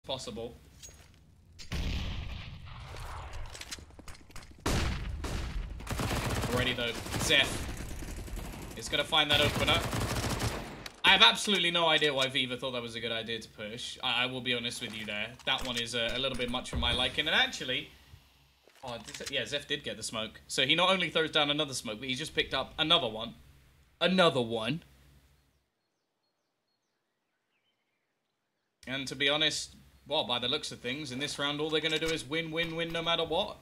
possible. Already though, Zeph is going to find that opener. I have absolutely no idea why Viva thought that was a good idea to push. I will be honest with you there. That one is a little bit much for my liking. And actually, oh, yeah, Zeph did get the smoke. So he not only throws down another smoke, but he just picked up another one. Another one. And to be honest, well, by the looks of things, in this round, all they're going to do is win, win, win no matter what.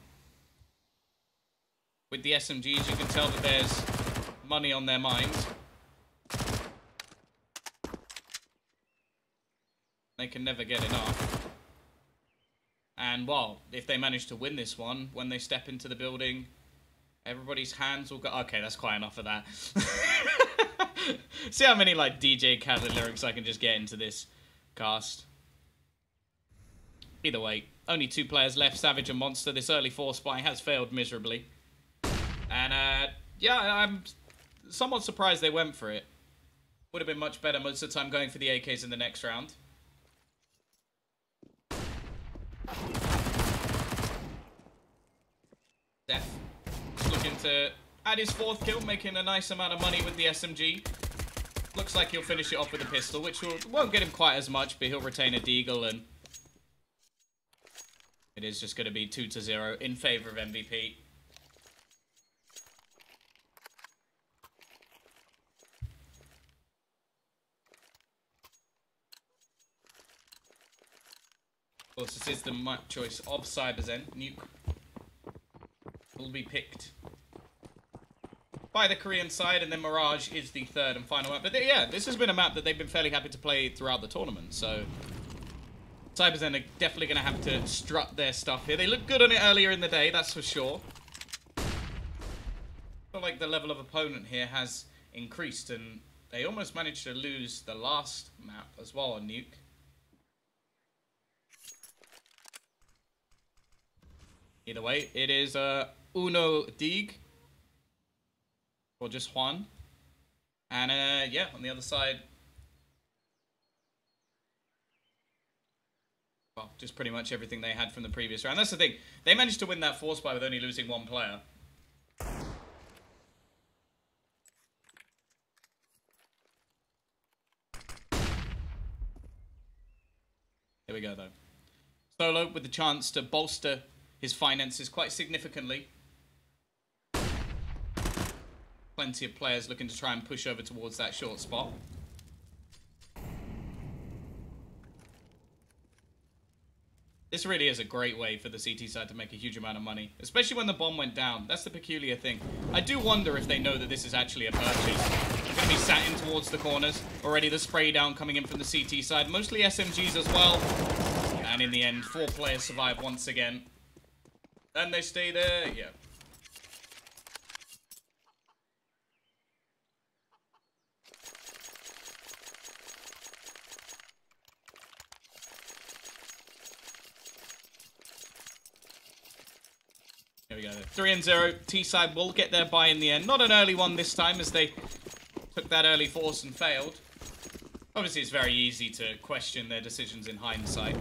With the SMGs, you can tell that there's money on their mind. They can never get enough. And, well, if they manage to win this one, when they step into the building, everybody's hands will go... Okay, that's quite enough of that. See how many, like, DJ Khaled lyrics I can just get into this cast. Either way, only 2 players left, Savage and Monster. This early force buy has failed miserably. And, yeah, I'm somewhat surprised they went for it. Would have been much better most of the time going for the AKs in the next round. Def just looking to add his 4th kill, making a nice amount of money with the SMG. Looks like he'll finish it off with a pistol, which won't get him quite as much, but he'll retain a deagle, and it is just going to be 2-0 in favor of MVP. Of course, this is the map choice of Cyberzen. Nuke will be picked by the Korean side, and then Mirage is the 3rd and final map. But yeah, this has been a map that they've been fairly happy to play throughout the tournament, so Cyberzen are definitely going to have to strut their stuff here. They looked good on it earlier in the day, that's for sure. I feel like the level of opponent here has increased, and they almost managed to lose the last map as well on Nuke. Either way, it is Uno Dig. Or just Juan. And yeah, on the other side, well, just pretty much everything they had from the previous round. That's the thing. They managed to win that force buy with only losing 1 player. Here we go, though. Solo with the chance to bolster his finances quite significantly. Plenty of players looking to try and push over towards that short spot. This really is a great way for the CT side to make a huge amount of money, especially when the bomb went down. That's the peculiar thing. I do wonder if they know that this is actually a purchase. They're going to be sat in towards the corners. Already the spray down coming in from the CT side. Mostly SMGs as well. And in the end, 4 players survive once again. And they stay there, yeah. Here we go. 3-0. T-side will get their buy in the end. Not an early one this time, as they took that early force and failed. Obviously, it's very easy to question their decisions in hindsight.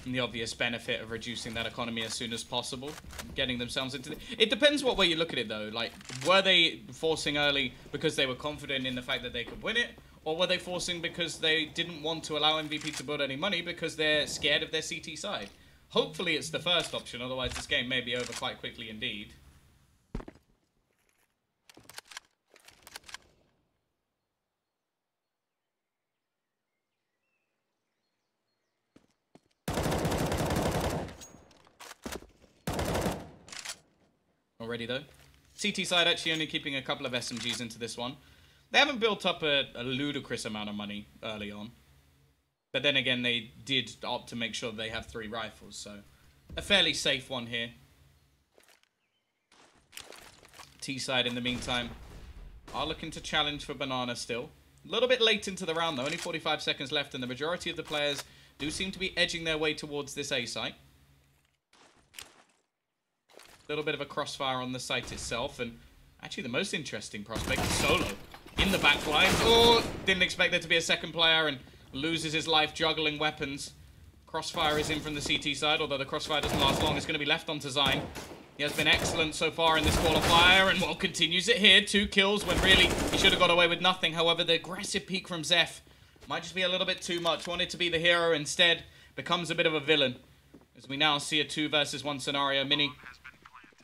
And the obvious benefit of reducing that economy as soon as possible. Getting themselves into... It depends what way you look at it, though. Like, were they forcing early because they were confident in the fact that they could win it? Or were they forcing because they didn't want to allow MVP to build any money because they're scared of their CT side? Hopefully it's the first option, otherwise this game may be over quite quickly indeed. Already though. CT side actually only keeping a couple of SMGs into this one. They haven't built up a ludicrous amount of money early on. But then again, they did opt to make sure they have 3 rifles, so a fairly safe one here. T-side, in the meantime, are looking to challenge for Banana still. A little bit late into the round, though. Only 45 seconds left, and the majority of the players do seem to be edging their way towards this A site. A little bit of a crossfire on the site itself, and actually the most interesting prospect is Solo in the back line. Oh, didn't expect there to be a second player, and loses his life juggling weapons. Crossfire is in from the CT side, although the crossfire doesn't last long. It's going to be left on to Zine. He has been excellent so far in this qualifier, and well, continues it here. 2 kills when really he should have got away with nothing. However, the aggressive peak from Zeph might just be a little bit too much. Wanted to be the hero, instead becomes a bit of a villain. As we now see a 2 versus 1 scenario. Mini,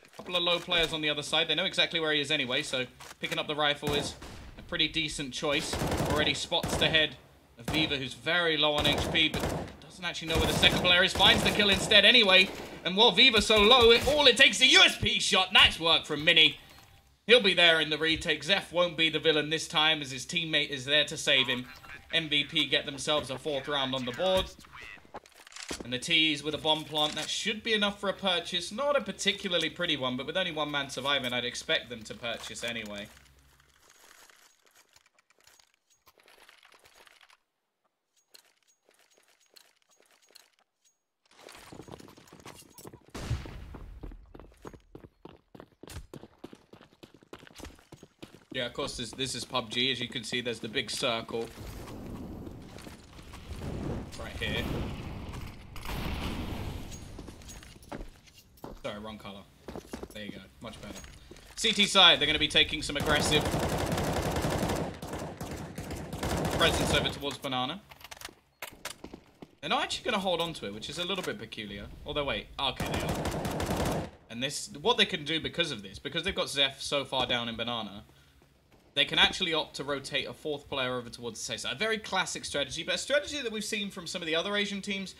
a couple of low players on the other side. They know exactly where he is anyway, so picking up the rifle is a pretty decent choice. Already spots the head of Viva, who's very low on HP, but doesn't actually know where the second player is. Finds the kill instead anyway. And while Viva's so low, all it takes is a USP shot. Nice work from Mini. He'll be there in the retake. Zeph won't be the villain this time, as his teammate is there to save him. MVP get themselves a 4th round on the board. And the T's with a bomb plant. That should be enough for a purchase. Not a particularly pretty one, but with only 1 man surviving, I'd expect them to purchase anyway. Yeah, of course, this is PUBG. As you can see, there's the big circle. Right here. Sorry, wrong color. There you go. Much better. CT side, they're going to be taking some aggressive presence over towards Banana. They're not actually going to hold on to it, which is a little bit peculiar. Although, wait. Okay, they are. And this, what they can do because of this, because they've got Zeph so far down in Banana, they can actually opt to rotate a 4th player over towards the safe side. A very classic strategy, but a strategy that we've seen from some of the other Asian teams,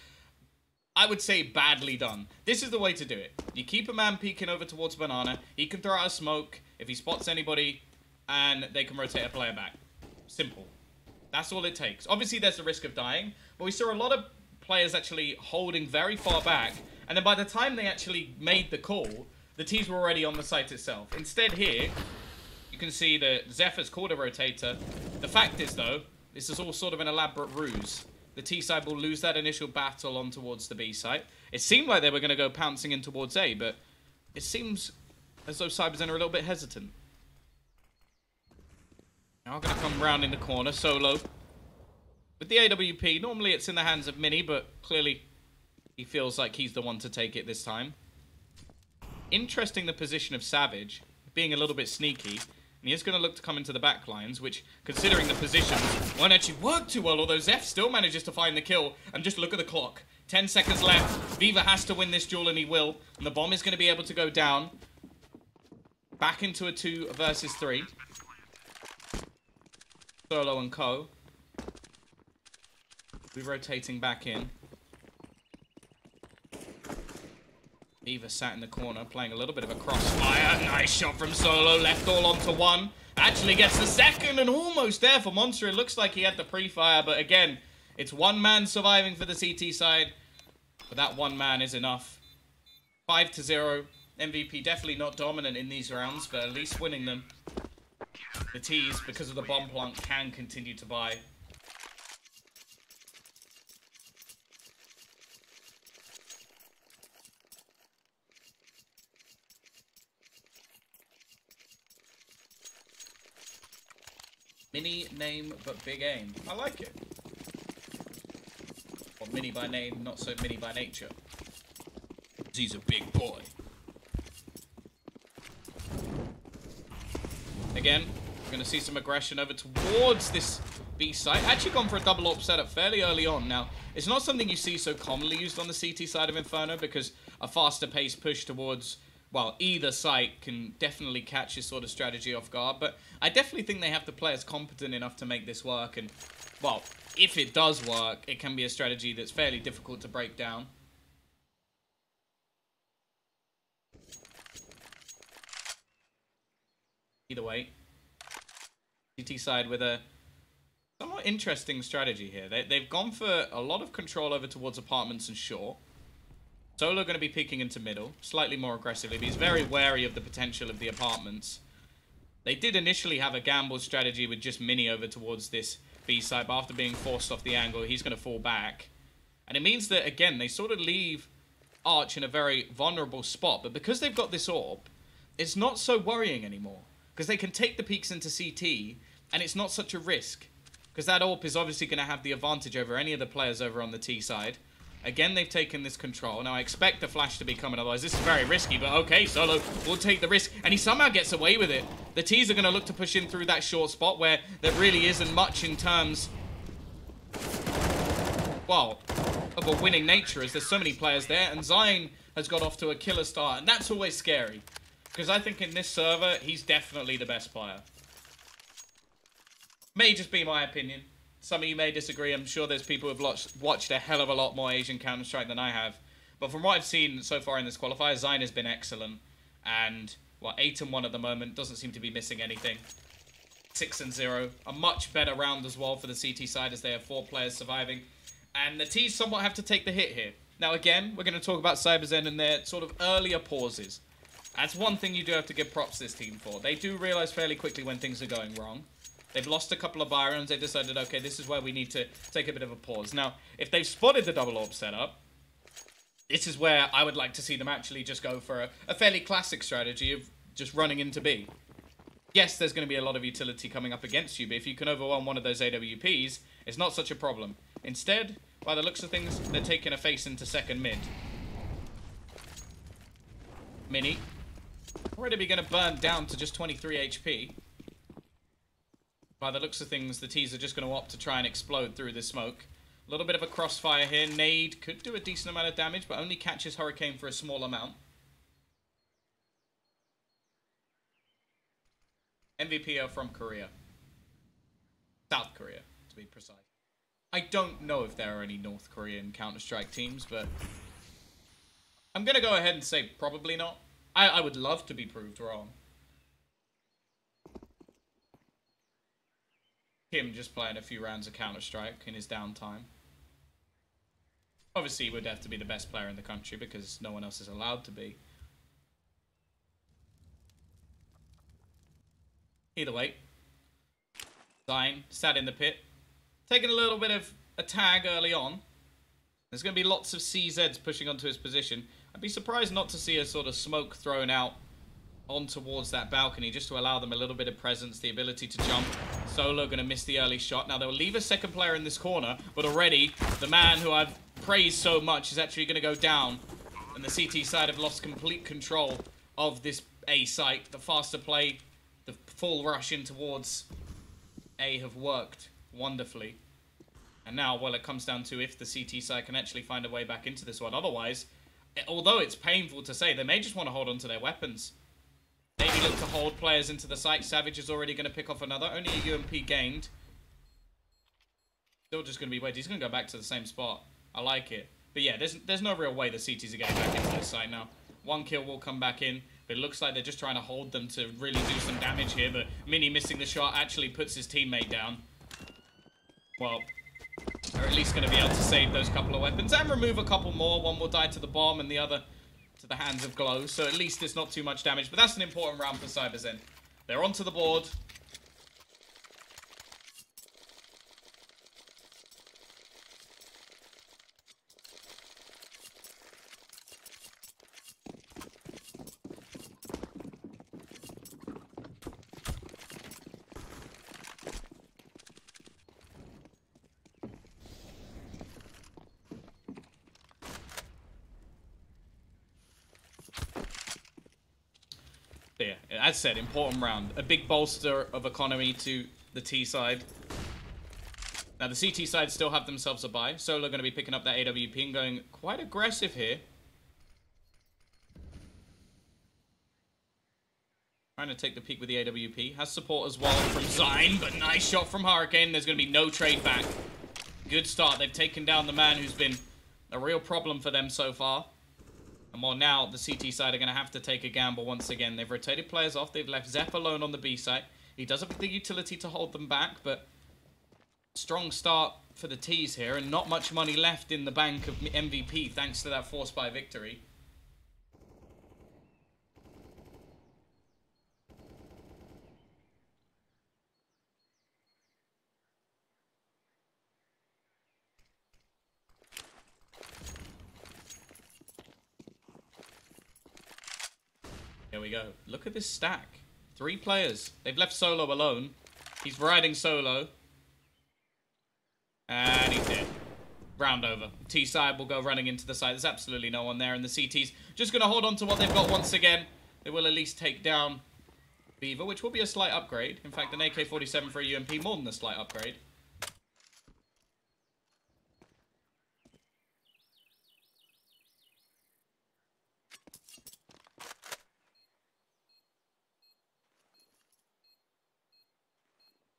I would say badly done. This is the way to do it. You keep a man peeking over towards Banana. He can throw out a smoke if he spots anybody, and they can rotate a player back. Simple. That's all it takes. Obviously, there's the risk of dying, but we saw a lot of players actually holding very far back, and then by the time they actually made the call, the T's were already on the site itself. Instead here, you can see that Zeph has called a rotator. The fact is, though, this is all sort of an elaborate ruse. The T side will lose that initial battle on towards the B side. It seemed like they were going to go pouncing in towards A, but it seems as though Cyberzen are a little bit hesitant. Now going to come round in the corner, solo. With the AWP, normally it's in the hands of Mini, but clearly he feels like he's the one to take it this time. Interesting the position of Savage, being a little bit sneaky. And he is going to look to come into the back lines, which, considering the positions, won't actually work too well, although Zeph still manages to find the kill. And just look at the clock. 10 seconds left. Viva has to win this duel, and he will. And the bomb is going to be able to go down. Back into a 2 versus 3. Solo and Co. We're rotating back in. Viva sat in the corner, playing a little bit of a crossfire. Nice shot from Solo, left all onto 1. Actually gets the second, and almost there for Monster. It looks like he had the pre-fire, but again, it's 1 man surviving for the CT side. But that 1 man is enough. 5-0. MVP definitely not dominant in these rounds, but at least winning them. The T's, because of the bomb plant, can continue to buy. Mini name, but big aim. I like it. Or Mini by name, not so Mini by nature. He's a big boy. Again, we're going to see some aggression over towards this B site. Actually gone for a double AWP setup fairly early on. Now, it's not something you see so commonly used on the CT side of Inferno, because a faster pace push towards, well, either site can definitely catch this sort of strategy off guard. But I definitely think they have the players competent enough to make this work. And, well, if it does work, it can be a strategy that's fairly difficult to break down. Either way, CT side with a somewhat interesting strategy here. They've gone for a lot of control over towards apartments and short. Solo going to be peeking into middle, slightly more aggressively, but he's very wary of the potential of the apartments. They did initially have a gamble strategy with just Mini over towards this B side, but after being forced off the angle, he's going to fall back. And it means that, again, they sort of leave Arch in a very vulnerable spot, but because they've got this AWP, it's not so worrying anymore. Because they can take the peeks into CT, and it's not such a risk. because that AWP is obviously going to have the advantage over any of the players over on the T side. Again, they've taken this control. Now, I expect the flash to be coming, otherwise this is very risky, but okay, Solo will take the risk, and he somehow gets away with it. The T's are going to look to push in through that short spot where there really isn't much in terms, well, of a winning nature, as there's so many players there, and Zion has got off to a killer start, and that's always scary, because I think in this server, he's definitely the best player. May just be my opinion. Some of you may disagree. I'm sure there's people who've watched a hell of a lot more Asian Counter-Strike than I have. But from what I've seen so far in this qualifier, Zion has been excellent. And, well, 8-1 at the moment. Doesn't seem to be missing anything. 6-0. A much better round as well for the CT side, as they have 4 players surviving. And the T's somewhat have to take the hit here. Now, again, we're going to talk about Cyberzen and their sort of earlier pauses. That's one thing you do have to give props to this team for. They do realise fairly quickly when things are going wrong. They've lost a couple of Byrons. They've decided, okay, this is where we need to take a bit of a pause. Now, if they've spotted the double AWP setup, this is where I would like to see them actually just go for a fairly classic strategy of just running into B. Yes, there's going to be a lot of utility coming up against you, but if you can overwhelm one of those AWPs, it's not such a problem. Instead, by the looks of things, they're taking a face into second mid. Mini. Already going to burn down to just 23 HP. By the looks of things, the T's are just going to opt to try and explode through this smoke. A little bit of a crossfire here. Nade could do a decent amount of damage, but only catches Hurricane for a small amount. MVP are from Korea. South Korea, to be precise. I don't know if there are any North Korean Counter-Strike teams, but I'm going to go ahead and say probably not. I would love to be proved wrong. Him just playing a few rounds of Counter-Strike in his downtime. Obviously, he would have to be the best player in the country because no one else is allowed to be. Either way, Zion sat in the pit, taking a little bit of a tag early on. There's going to be lots of CZs pushing onto his position. I'd be surprised not to see a sort of smoke thrown out on towards that balcony just to allow them a little bit of presence, the ability to jump. Solo going to miss the early shot. Now they'll leave a second player in this corner, but already the man who I've praised so much is actually going to go down, and the CT side have lost complete control of this A site. The faster play, the full rush in towards A have worked wonderfully. And now, well, it comes down to if the CT side can actually find a way back into this one. Otherwise, although it's painful to say, they may just want to hold on to their weapons. Maybe look to hold players into the site. Savage is already going to pick off another. Only a UMP gained. Still just going to be waiting. He's going to go back to the same spot. I like it. But yeah, there's no real way the CTs are getting back into this site now. One kill will come back in. But it looks like they're just trying to hold them to really do some damage here. But Mini missing the shot actually puts his teammate down. Well, they're at least going to be able to save those couple of weapons and remove a couple more. One will die to the bomb and the other to the hands of Glow, so at least it's not too much damage. But that's an important round for Cyberzen. They're onto the board. Yeah, as said, important round. A big bolster of economy to the T side. Now, the CT side still have themselves a buy. Solo going to be picking up that AWP and going quite aggressive here. Trying to take the peek with the AWP. Has support as well from Zion, but nice shot from Hurricane. There's going to be no trade back. Good start. They've taken down the man who's been a real problem for them so far. And while now, the CT side are going to have to take a gamble once again. They've rotated players off. They've left Zepp alone on the B site. He does have the utility to hold them back, but strong start for the T's here, and not much money left in the bank of MVP thanks to that force buy victory. Here we go. Look at this stack. 3 players. They've left Solo alone. He's riding Solo. Round over. T side will go running into the side. There's absolutely no one there, and the CT's just going to hold on to what they've got once again. They will at least take down Beaver, which will be a slight upgrade. In fact, an AK-47 for a UMP, more than a slight upgrade.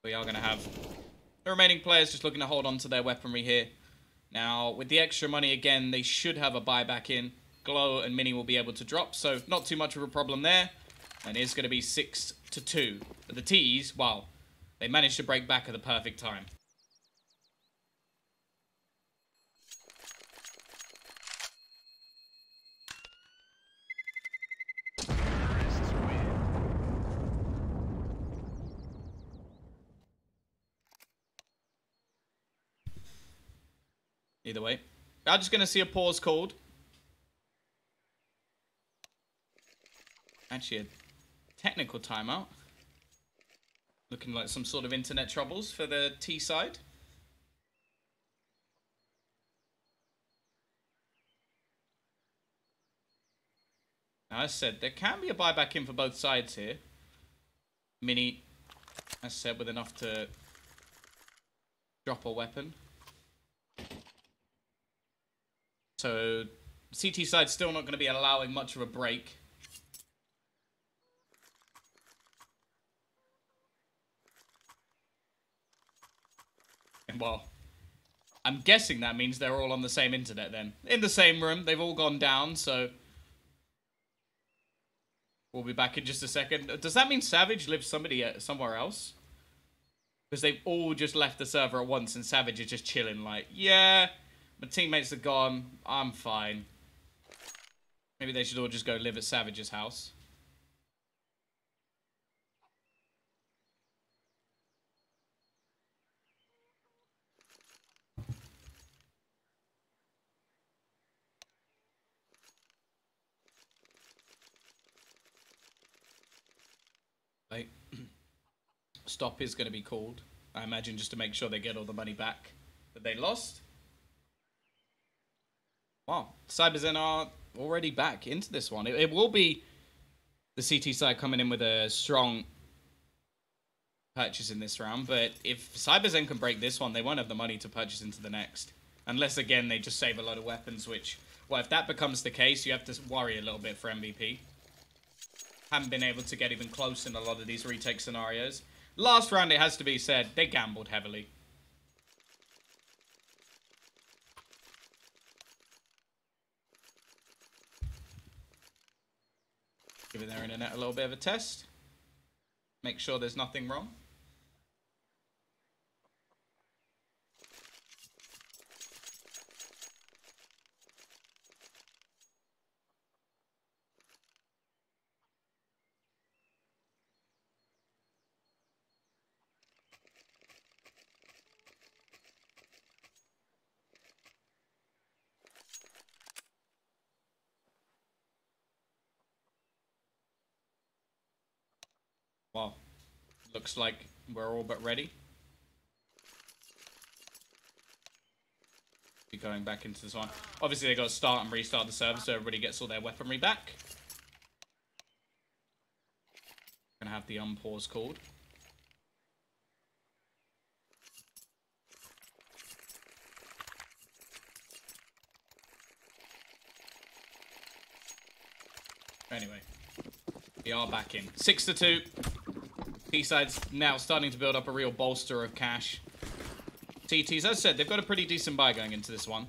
We are going to have the remaining players just looking to hold on to their weaponry here. Now, with the extra money again, they should have a buyback in. Glow and Mini will be able to drop, so not too much of a problem there. And it's going to be 6-2. But the T's, well, they managed to break back at the perfect time. Either way, I'm just going to see a pause called. Actually, a technical timeout. Looking like some sort of internet troubles for the T side. Now, as I said, there can be a buyback in for both sides here. Mini, as I said, with enough to drop a weapon. So, CT side's still not going to be allowing much of a break. And well, I'm guessing that means they're all on the same internet then. In the same room, they've all gone down, so we'll be back in just a second. Does that mean Savage lives somewhere else? Because they've all just left the server at once and Savage is just chilling like, yeah, my teammates are gone, I'm fine. Maybe they should all just go live at Savage's house. Like, stop is going to be called, I imagine, just to make sure they get all the money back that they lost. Wow, Cyberzen are already back into this one. It will be the CT side coming in with a strong purchase in this round, but if Cyberzen can break this one, they won't have the money to purchase into the next. Unless, again, they just save a lot of weapons, which, well, if that becomes the case, you have to worry a little bit for MVP. Haven't been able to get even close in a lot of these retake scenarios. Last round, it has to be said, they gambled heavily. Giving their internet a little bit of a test. Make sure there's nothing wrong. Well, looks like we're all but ready. Be going back into this one. Obviously, they got to start and restart the server so everybody gets all their weaponry back. Gonna have the unpause called. Anyway, we are back in 6-2. T-side's now starting to build up a real bolster of cash. TTs, as I said, they've got a pretty decent buy going into this one.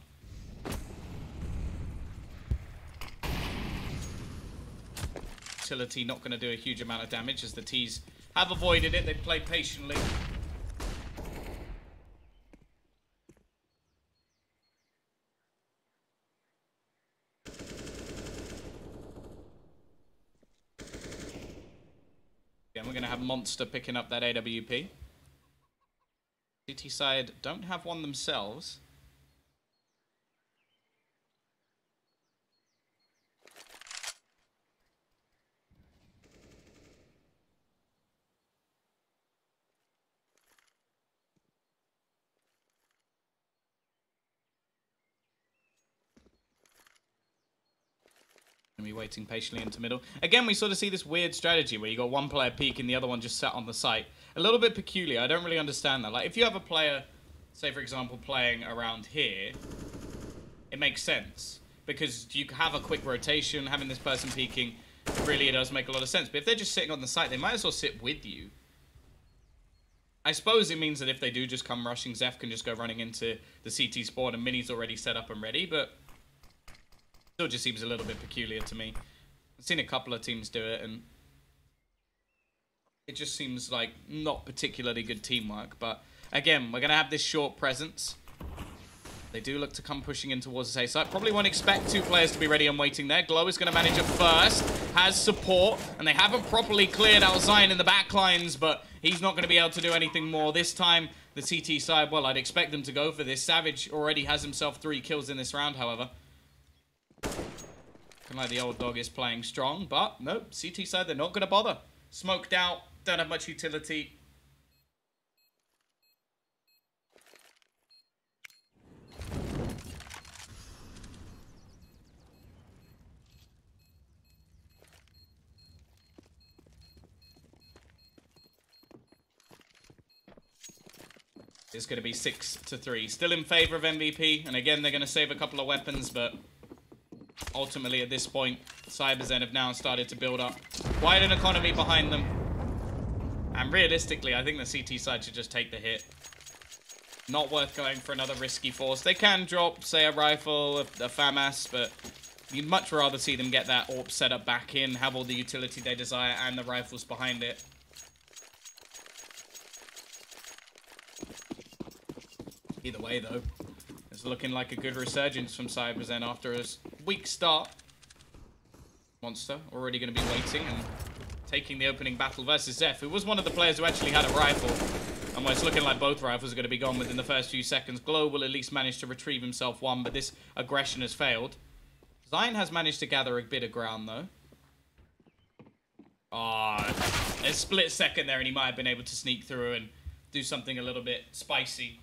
Utility not going to do a huge amount of damage as the T's have avoided it. They've played patiently. Again, we're going to have Monster picking up that AWP. CT side don't have one themselves. Be waiting patiently into middle. Again, we sort of see this weird strategy where you got one player peeking, the other one just sat on the site. A little bit peculiar. I don't really understand that. Like, if you have a player, say for example, playing around here, it makes sense because you have a quick rotation. Having this person peeking, really, it does make a lot of sense. But if they're just sitting on the site, they might as well sit with you. I suppose it means that if they do just come rushing, Zeph can just go running into the CT spawn and Mini's already set up and ready, but still just seems a little bit peculiar to me. I've seen a couple of teams do it, and it just seems like not particularly good teamwork. But again, we're going to have this short presence. They do look to come pushing in towards the A site. Probably won't expect two players to be ready and waiting there. Glow is going to manage it first. Has support. And they haven't properly cleared out Zion in the back lines, but he's not going to be able to do anything more. This time, the CT side, well, I'd expect them to go for this. Savage already has himself 3 kills in this round, however. Like the old dog is playing strong, but nope, CT side, they're not going to bother. Smoked out, don't have much utility. It's going to be 6-3. Still in favor of MVP, and again, they're going to save a couple of weapons, but ultimately, at this point, Cyberzen have now started to build up quite an economy behind them. And realistically, I think the CT side should just take the hit. Not worth going for another risky force. They can drop, say, a rifle, a FAMAS, but you'd much rather see them get that AWP setup back in, have all the utility they desire, and the rifles behind it. Either way, though, it's looking like a good resurgence from Cyberzen after a weak start. Monster already going to be waiting and taking the opening battle versus Zeph, who was one of the players who actually had a rifle. And it's looking like both rifles are going to be gone within the first few seconds. Glow will at least manage to retrieve himself one, but this aggression has failed. Zion has managed to gather a bit of ground, though. A split second there, and he might have been able to sneak through and do something a little bit spicy.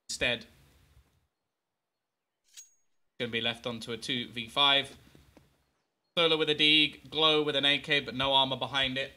Instead, going to be left onto a 2v5. Solo with a D, Glow with an AK, but no armor behind it.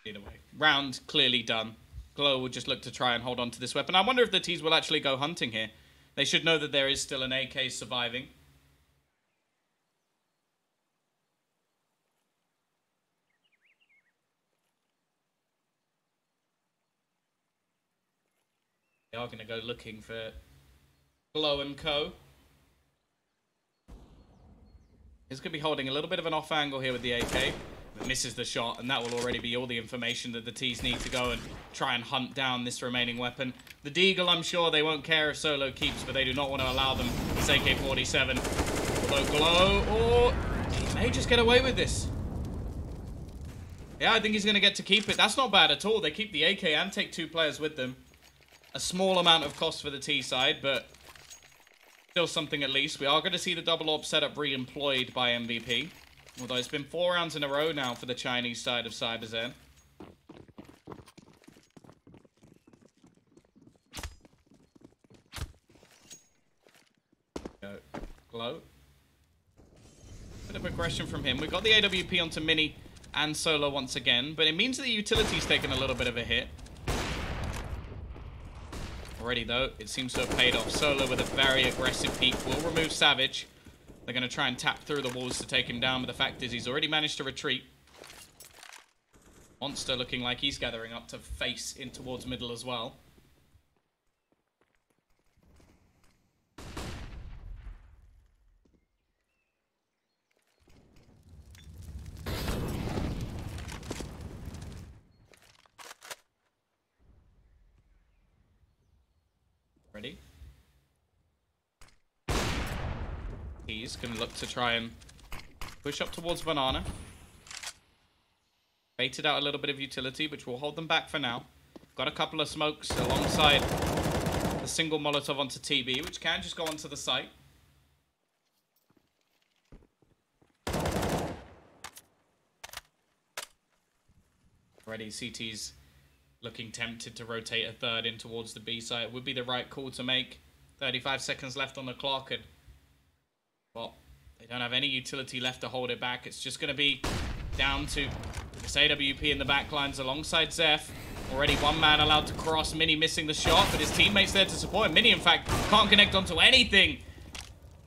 Either way, round clearly done. Glow will just look to try and hold on to this weapon. I wonder if the T's will actually go hunting here. They should know that there is still an AK surviving. They are going to go looking for Glow and Co. He's going to be holding a little bit of an off angle here with the AK. But misses the shot, and that will already be all the information that the T's need to go and try and hunt down this remaining weapon. The Deagle, I'm sure they won't care if Solo keeps, but they do not want to allow them this AK-47. Although Glow, he may just get away with this. Yeah, I think he's going to get to keep it. That's not bad at all. They keep the AK and take 2 players with them. A small amount of cost for the T side, but still something at least. We are going to see the double AWP setup re-employed by MVP. Although it's been 4 rounds in a row now for the Chinese side of Cyberzen. Glow. Bit of aggression from him. We've got the AWP onto Mini and Solo once again, but it means that the utility's taken a little bit of a hit. Already though, it seems to have paid off. Solo with a very aggressive peek will remove Savage. They're going to try and tap through the walls to take him down, but the fact is he's already managed to retreat. Monster looking like he's gathering up to face in towards middle as well. Ready? He's going to look to try and push up towards Banana. Baited out a little bit of utility, which will hold them back for now. Got a couple of smokes alongside the single Molotov onto TB, which can just go onto the site. Already CT's looking tempted to rotate a third in towards the B site. It would be the right call to make. 35 seconds left on the clock, and well, they don't have any utility left to hold it back. It's just going to be down to this AWP in the backlines alongside Zeph. Already one man allowed to cross. Mini missing the shot, but his teammates there to support him. Mini, in fact, can't connect onto anything.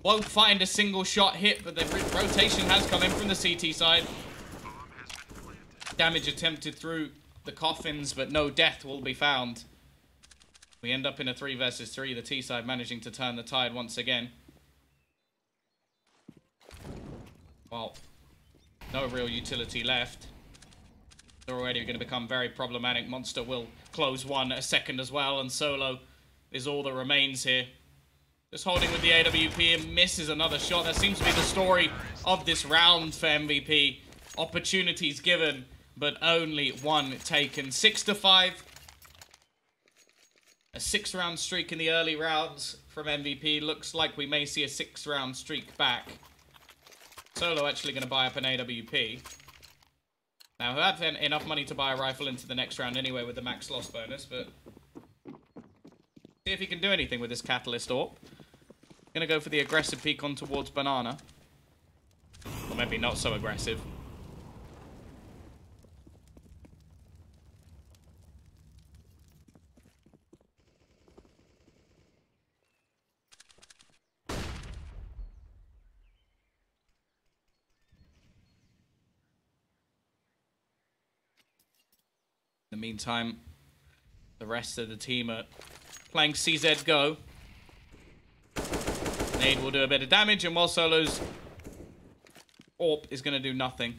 Won't find a single shot hit, but the rotation has come in from the CT side. Damage attempted through the coffins, but no death will be found. We end up in a 3 versus 3. The T side managing to turn the tide once again. Well, no real utility left. They're already going to become very problematic. Monster will close one a second as well, and Solo is all that remains here. Just holding with the AWP and misses another shot. That seems to be the story of this round for MVP. Opportunities given, but only one taken. 6-5. A 6-round streak in the early rounds from MVP. Looks like we may see a 6-round streak back. Solo actually going to buy up an AWP. Now, he'll have enough money to buy a rifle into the next round anyway with the max loss bonus, but see if he can do anything with this Catalyst AWP. Going to go for the aggressive peek on towards Banana. Or maybe not so aggressive. In the meantime, the rest of the team are playing CZ Go. Nade will do a bit of damage, and while Solo's AWP is going to do nothing.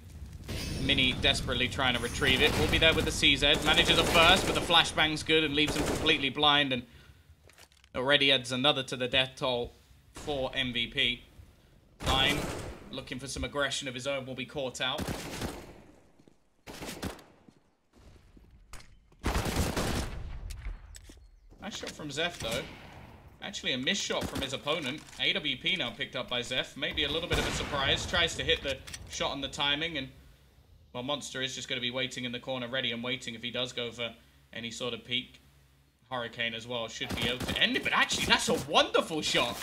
Mini desperately trying to retrieve it. Will be there with the CZ. Manages a first, but the flashbang's good and leaves him completely blind, and already adds another to the death toll for MVP. 9, looking for some aggression of his own, will be caught out. Nice shot from Zeph, though. Actually, a missed shot from his opponent. AWP now picked up by Zeph. Maybe a little bit of a surprise. Tries to hit the shot on the timing, and well, Monster is just going to be waiting in the corner, ready and waiting if he does go for any sort of peek. Hurricane as well should be able to end it, but actually, that's a wonderful shot.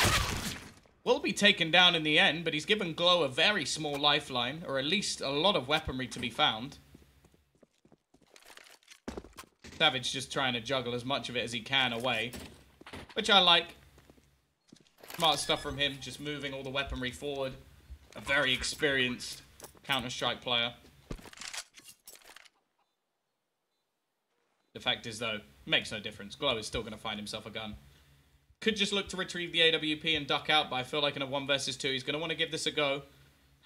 Will be taken down in the end, but he's given Glow a very small lifeline, or at least a lot of weaponry to be found. Savage just trying to juggle as much of it as he can away, which I like. Smart stuff from him, just moving all the weaponry forward. A very experienced Counter-Strike player. The fact is, though, makes no difference. Glow is still going to find himself a gun. Could just look to retrieve the AWP and duck out, but I feel like in a 1 versus 2, he's going to want to give this a go.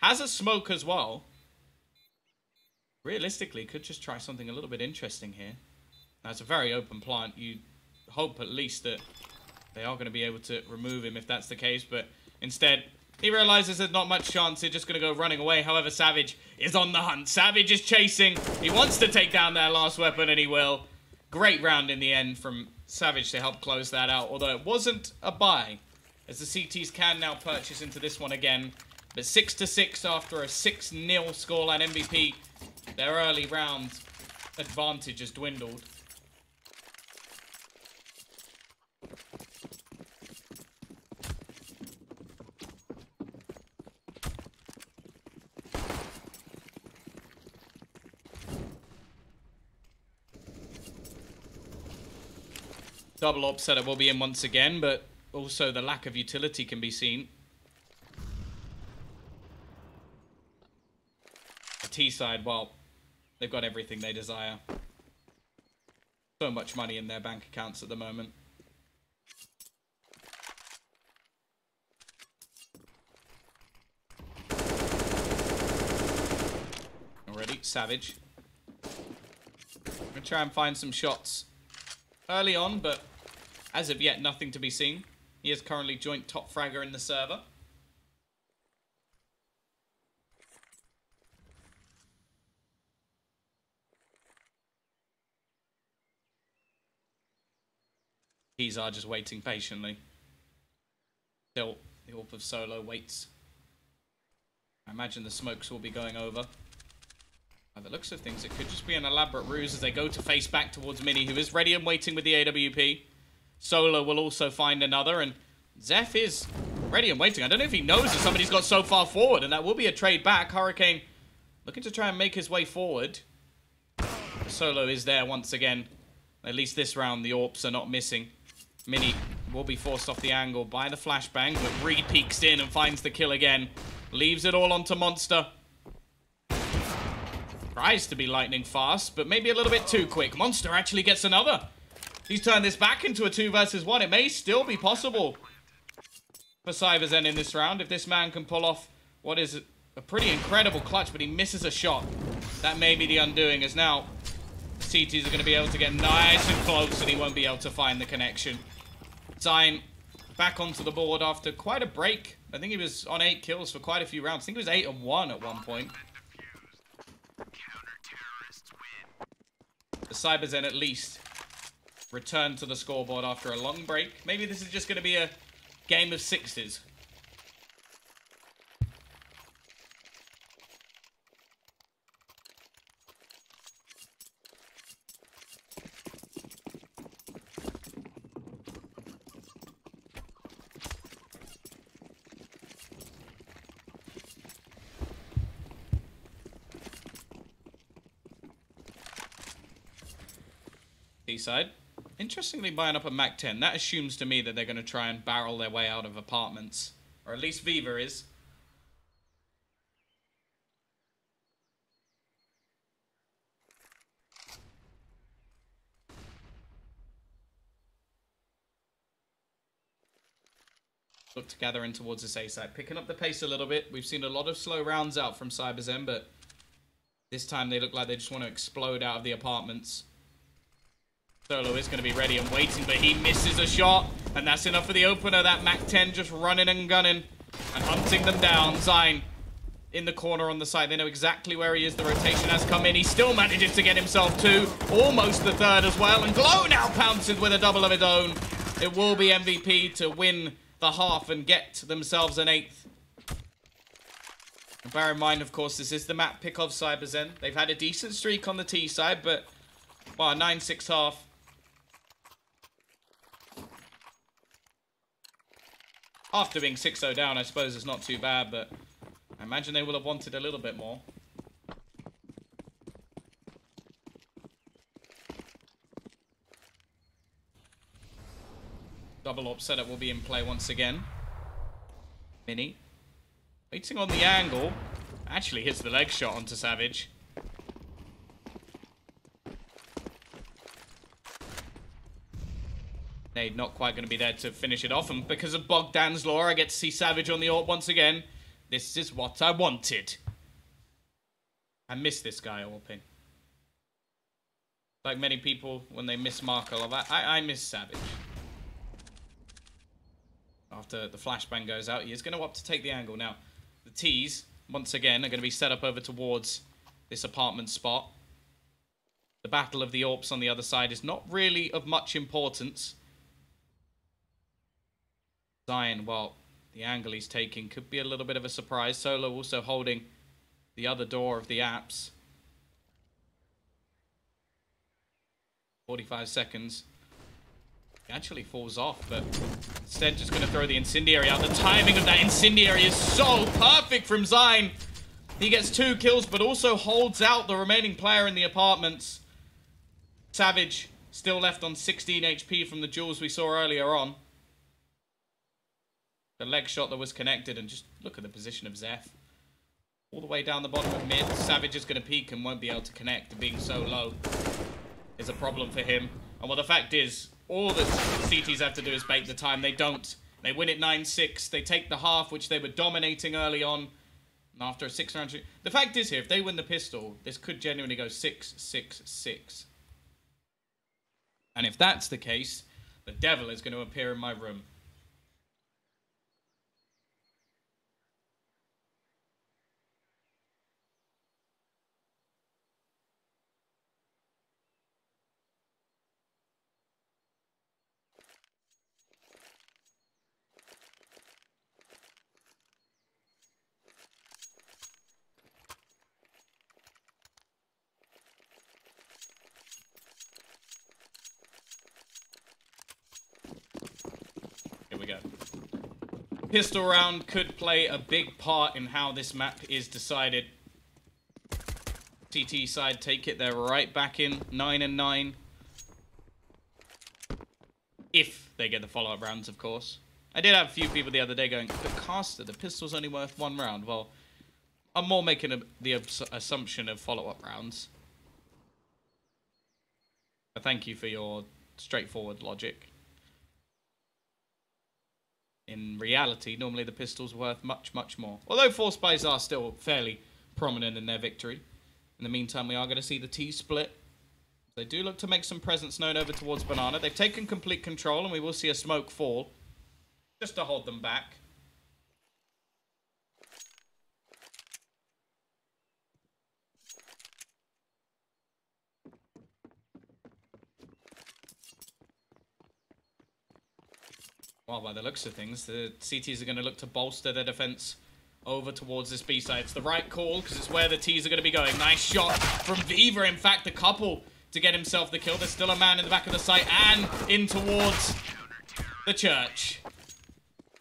Has a smoke as well. Realistically, could just try something a little bit interesting here. Now, it's a very open plant. You hope at least that they are going to be able to remove him if that's the case, but instead, he realizes there's not much chance. They're just going to go running away. However, Savage is on the hunt. Savage is chasing. He wants to take down their last weapon, and he will. Great round in the end from Savage to help close that out, although it wasn't a buy, as the CTs can now purchase into this one again. But 6-6 after a 6-0 scoreline. MVP, their early round advantage has dwindled. Double AWP setup will be in once again, but also the lack of utility can be seen. The T side, well, they've got everything they desire. So much money in their bank accounts at the moment. Already, Savage. I'm gonna try and find some shots early on, but as of yet, nothing to be seen. He is currently joint top fragger in the server. He's are just waiting patiently. Still, the Orb of Solo waits. I imagine the smokes will be going over. By the looks of things, it could just be an elaborate ruse as they go to face back towards Mini, who is ready and waiting with the AWP. Solo will also find another, and Zeph is ready and waiting. I don't know if he knows that somebody's got so far forward, and that will be a trade back. Hurricane looking to try and make his way forward. Solo is there once again. At least this round, the AWPs are not missing. Mini will be forced off the angle by the flashbang, but Reed peeks in and finds the kill again. Leaves it all onto Monster. Tries to be lightning fast, but maybe a little bit too quick. Monster actually gets another. He's turned this back into a 2 versus 1. It may still be possible for Cyberzen in this round if this man can pull off what is a pretty incredible clutch, but he misses a shot. That may be the undoing, as now CTs are going to be able to get nice and close, and he won't be able to find the connection. Zayn back onto the board after quite a break. I think he was on 8 kills for quite a few rounds. I think he was 8 and 1 at one point. The Cyberzen at least return to the scoreboard after a long break. Maybe this is just going to be a game of 6s. Side. Interestingly, buying up a Mac 10, that assumes to me that they're going to try and barrel their way out of apartments. Or at least Viva is. Look to gather in towards this A side. Picking up the pace a little bit. We've seen a lot of slow rounds out from Cyberzen, but this time they look like they just want to explode out of the apartments. Solo is going to be ready and waiting, but he misses a shot. And that's enough for the opener. That Mac 10 just running and gunning and hunting them down. Zayn in the corner on the side. They know exactly where he is. The rotation has come in. He still manages to get himself 2. Almost the 3rd as well. And Glow now pounces with a double of his own. It will be MVP to win the half and get themselves an 8th. And bear in mind, of course, this is the map pick of Cyberzen. They've had a decent streak on the T side, but, well, 9-6 half. After being 6-0 down, I suppose it's not too bad, but I imagine they will have wanted a little bit more. Double AWP setup will be in play once again. Mini. Waiting on the angle. Actually hits the leg shot onto Savage. Nade not quite going to be there to finish it off. And because of Bogdan's law, I get to see Savage on the AWP once again. This is what I wanted. I miss this guy AWPing. Like many people, when they miss Markov, I miss Savage. After the flashbang goes out, he is going to opt to take the angle. Now, the T's, once again, are going to be set up over towards this apartment spot. The battle of the AWPs on the other side is not really of much importance. Zayn, well, the angle he's taking could be a little bit of a surprise. Solo also holding the other door of the apps. 45 seconds. He actually falls off, but instead just going to throw the incendiary out. The timing of that incendiary is so perfect from Zayn. He gets 2 kills, but also holds out the remaining player in the apartments. Savage still left on 16 HP from the duels we saw earlier on. The leg shot that was connected, and just look at the position of Zeph. All the way down the bottom of mid. Savage is going to peek and won't be able to connect. And being so low is a problem for him. And well, the fact is, all the CTs have to do is bait the time. They don't. They win it 9-6. They take the half, which they were dominating early on. And after a 6-round shoot. The fact is here, if they win the pistol, this could genuinely go 6-6-6. And if that's the case, the devil is going to appear in my room. Pistol round could play a big part in how this map is decided. CT side take it. They're right back in 9-9. If they get the follow-up rounds, of course. I did have a few people the other day going, but Caster, the pistol's only worth 1 round. Well, I'm more making the assumption of follow-up rounds. But thank you for your straightforward logic. In reality, normally the pistol's worth much, much more. Although Force Buys are still fairly prominent in their victory. In the meantime, we are going to see the T split. They do look to make some presence known over towards Banana. They've taken complete control, and we will see a smoke fall. Just to hold them back. Well, by the looks of things, the CTs are going to look to bolster their defense over towards this B side. It's the right call, because it's where the Ts are going to be going. Nice shot from Viva. In fact, a couple to get himself the kill. There's still a man in the back of the site and in towards the church.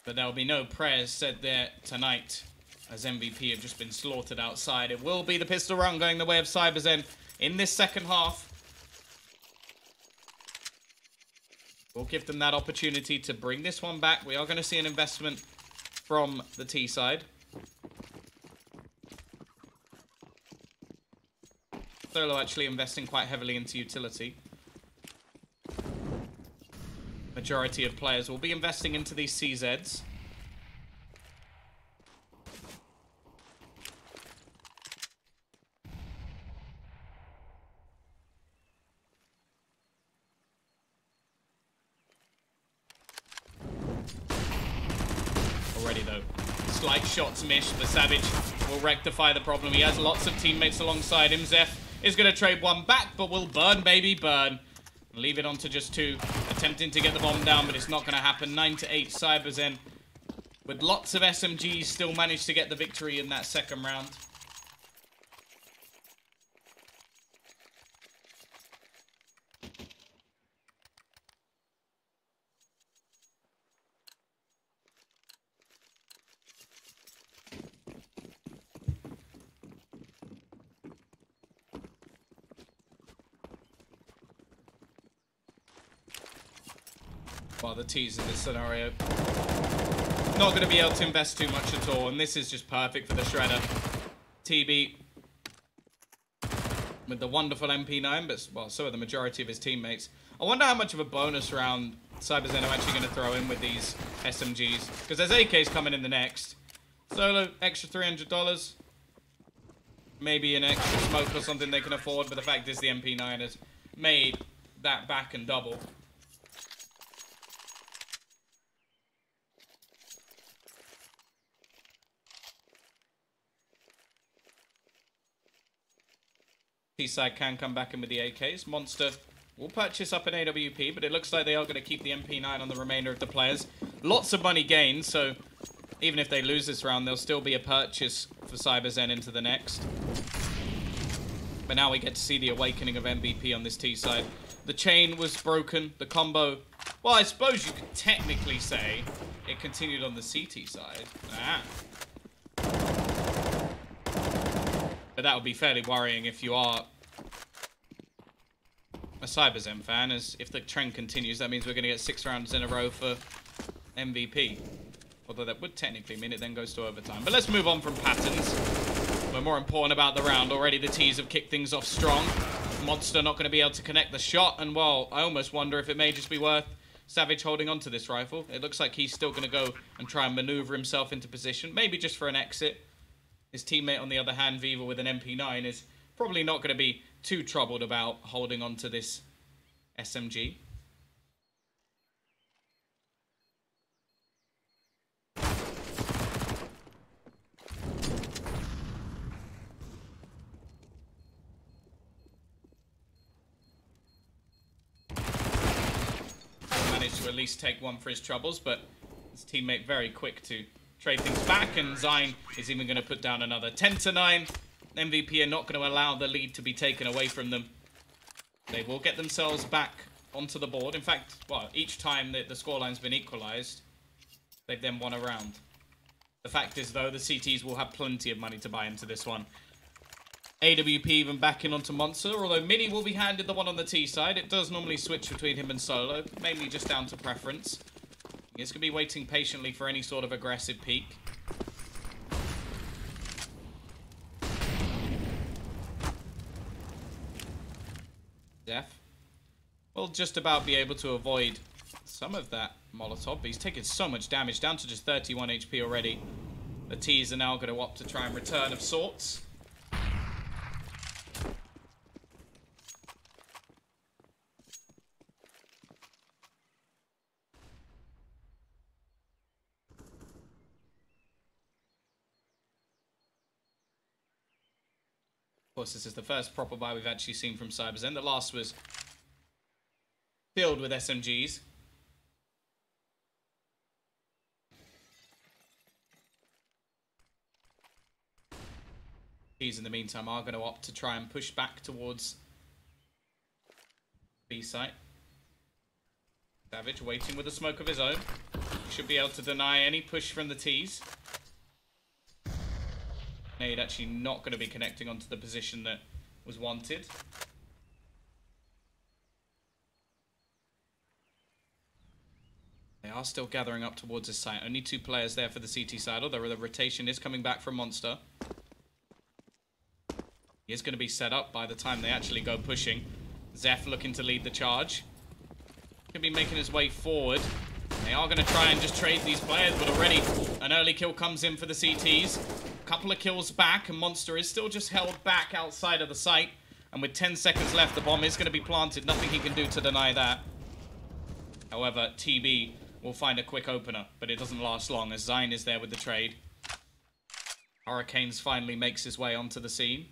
But there will be no prayers said there tonight, as MVP have just been slaughtered outside. It will be the pistol round going the way of Cyberzen in this second half. We'll give them that opportunity to bring this one back. We are going to see an investment from the T side. Solo actually investing quite heavily into utility. Majority of players will be investing into these CZs. Already though, slight shots missed, but Savage will rectify the problem. He has lots of teammates alongside him. Zeph is going to trade one back, but will burn, baby, burn. Leave it on to just 2. Attempting to get the bomb down, but it's not going to happen. 9-8 Cyberzen. With lots of SMGs, still managed to get the victory in that second round. Well, the T's in this scenario not going to be able to invest too much at all, and this is just perfect for the Shredder. TB with the wonderful MP9, but well, so are the majority of his teammates. I wonder how much of a bonus round Cyberzen are actually going to throw in with these SMGs, because there's AKs coming in the next. Solo, extra $300. Maybe an extra smoke or something they can afford, but the fact is the MP9 has made that back and double. T-side can come back in with the AKs. Monster will purchase up an AWP, but it looks like they are going to keep the MP9 on the remainder of the players. Lots of money gained, so even if they lose this round, there'll still be a purchase for Cyberzen into the next. But now we get to see the awakening of MVP on this T-side. The chain was broken, the combo... Well, I suppose you could technically say it continued on the CT side. But that would be fairly worrying if you are a Cyberzen fan, as if the trend continues, that means we're going to get 6 rounds in a row for MVP. Although that would technically mean it then goes to overtime. But let's move on from patterns. We're more important about the round. Already the T's have kicked things off strong. Monster not going to be able to connect the shot, and well, I almost wonder if it may just be worth Savage holding onto this rifle. It looks like he's still going to go and try and maneuver himself into position, maybe just for an exit. His teammate, on the other hand, Viva, with an MP9, is probably not going to be too troubled about holding on to this SMG. Managed to at least take one for his troubles, but his teammate very quick to trade things back, and Zine is even going to put down another 10-9. MVP are not going to allow the lead to be taken away from them. They will get themselves back onto the board. In fact, well, each time the scoreline's been equalized, They've then won a round. The fact is, though, the CTs will have plenty of money to buy into this one. AWP even backing onto Monster, although Mini will be handed the one on the T side. It does normally switch between him and Solo, mainly just down to preference. He's going to be waiting patiently for any sort of aggressive peek. Zeph will just about be able to avoid some of that Molotov, but he's taking so much damage, down to just 31 HP already. The T's are now going to opt to try and return of sorts. Of course, this is the first proper buy we've actually seen from Cyberzen. The last was filled with SMGs. He's in the meantime are going to opt to try and push back towards B site. Savage waiting with a smoke of his own. He should be able to deny any push from the T's. Nade actually not going to be connecting onto the position that was wanted. They are still gathering up towards his site. Only 2 players there for the CT side, although the rotation is coming back from Monster. He is going to be set up by the time they actually go pushing. Zeph looking to lead the charge. Could be making his way forward. They are going to try and just trade these players, but already an early kill comes in for the CTs. Couple of kills back, and Monster is still just held back outside of the site. And with 10 seconds left, the bomb is going to be planted. Nothing he can do to deny that. However, TB will find a quick opener, but it doesn't last long as Zine is there with the trade. Hurricanes finally makes his way onto the scene.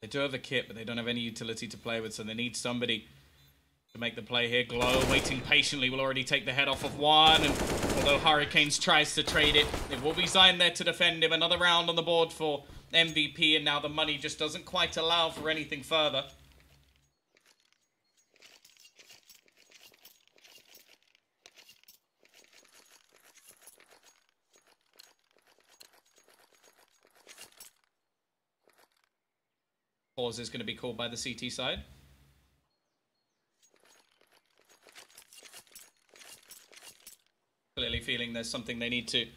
They do have a kit, but they don't have any utility to play with, so they need somebody to make the play here. Glow, waiting patiently, will already take the head off of one, and although Hurricanes tries to trade it, it will be Zine there to defend him. Another round on the board for MVP, and now the money just doesn't quite allow for anything further. Pause is going to be called by the CT side. Clearly feeling there's something they need to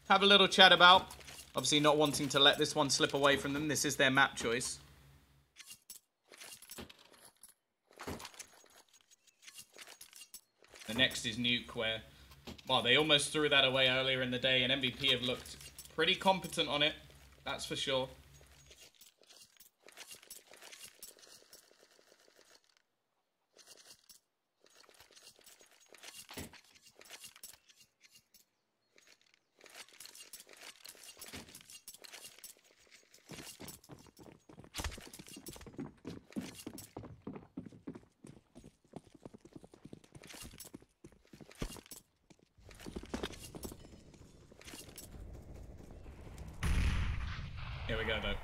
have a little chat about. Obviously not wanting to let this one slip away from them. This is their map choice. The next is Nuke, where, well, they almost threw that away earlier in the day, and MVP have looked pretty competent on it. That's for sure. Here we go, though.